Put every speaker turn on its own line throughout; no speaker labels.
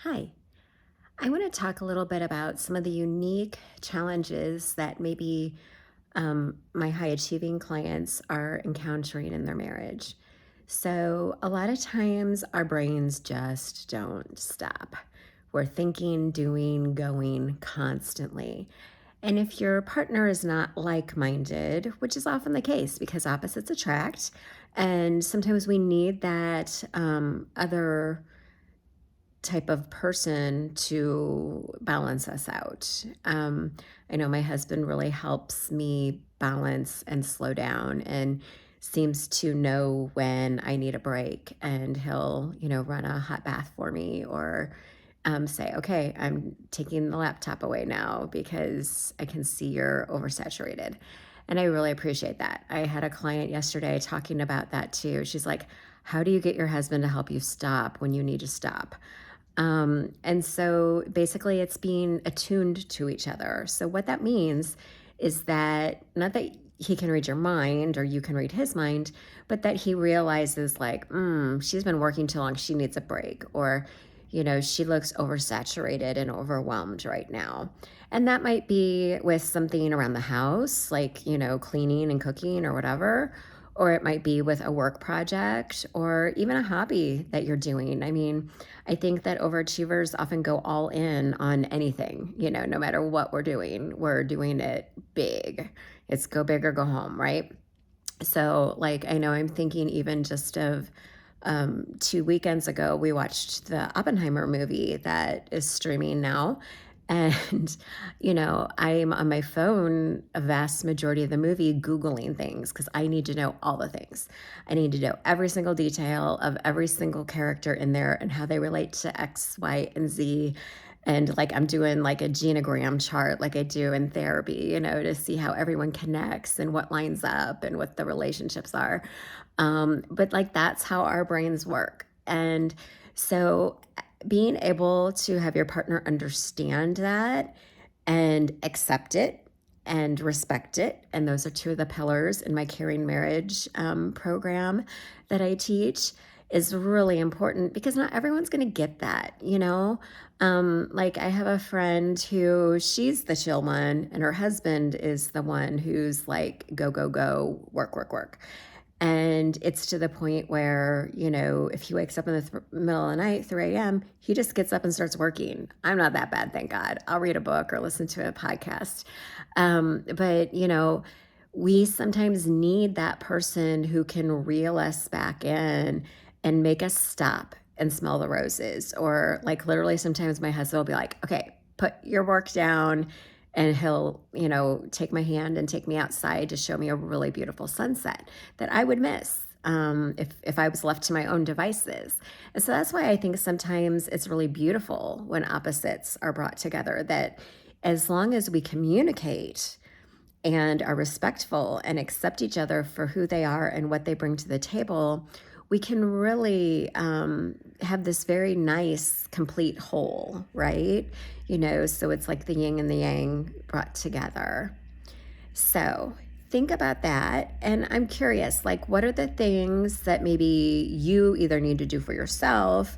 Hi, I want to talk a little bit about some of the unique challenges that maybe my high achieving clients are encountering in their marriage. So, a lot of times our brains just don't stop. We're thinking, doing, going constantly. And if your partner is not like minded, which is often the case because opposites attract, and sometimes we need that other type of person to balance us out. I know my husband really helps me balance and slow down and seems to know when I need a break. And he'll, run a hot bath for me or say, okay, I'm taking the laptop away now because I can see you're oversaturated. And I really appreciate that. I had a client yesterday talking about that too. She's like, how do you get your husband to help you stop when you need to stop? And so basically, it's being attuned to each other. So, what that means is that not that he can read your mind or you can read his mind, but that he realizes, like, she's been working too long. She needs a break. Or, she looks oversaturated and overwhelmed right now. And that might be with something around the house, like, cleaning and cooking or whatever. Or it might be with a work project or even a hobby that you're doing. I mean, I think that overachievers often go all in on anything, no matter what we're doing it big. It's go big or go home, right? So, like, I know I'm thinking even just of 2 weekends ago, we watched the Oppenheimer movie that is streaming now. And, I'm on my phone a vast majority of the movie Googling things because I need to know all the things. I need to know every single detail of every single character in there and how they relate to X, Y, and Z. And like I'm doing like a genogram chart like I do in therapy, to see how everyone connects and what lines up and what the relationships are. But like that's how our brains work. And so being able to have your partner understand that and accept it and respect it. And those are two of the pillars in my Caring Marriage program that I teach is really important because not everyone's going to get that. Like I have a friend who she's the chill one and her husband is the one who's like, go, go, go, work, work, work. And it's to the point where, if he wakes up in the middle of the night, 3 a.m., he just gets up and starts working. I'm not that bad, thank God. I'll read a book or listen to a podcast. But, we sometimes need that person who can reel us back in and make us stop and smell the roses. Or, like, literally, sometimes my husband will be like, okay, put your work down, and he'll, take my hand and take me outside to show me a really beautiful sunset that I would miss if I was left to my own devices. And so that's why I think sometimes it's really beautiful when opposites are brought together, that as long as we communicate and are respectful and accept each other for who they are and what they bring to the table, we can really have this very nice, complete whole, right? So it's like the yin and the yang brought together. So think about that. And I'm curious, like, what are the things that maybe you either need to do for yourself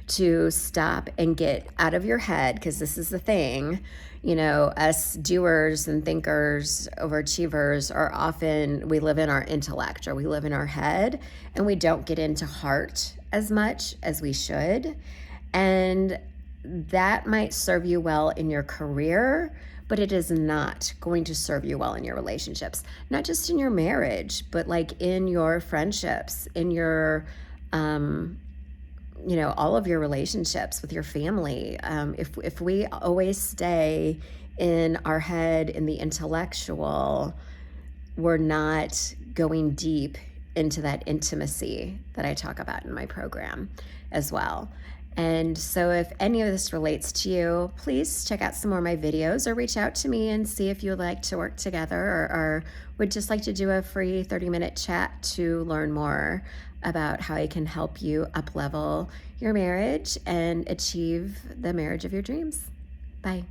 to stop and get out of your head? Because this is the thing, us doers and thinkers, overachievers are often, we live in our intellect or we live in our head and we don't get into heart as much as we should. And that might serve you well in your career, but it is not going to serve you well in your relationships, not just in your marriage, but like in your friendships, in your, all of your relationships with your family. If we always stay in our head, in the intellectual, we're not going deep into that intimacy that I talk about in my program as well. And so if any of this relates to you, please check out some more of my videos or reach out to me and see if you would like to work together or would just like to do a free 30-minute chat to learn more about how I can help you up-level your marriage and achieve the marriage of your dreams. Bye.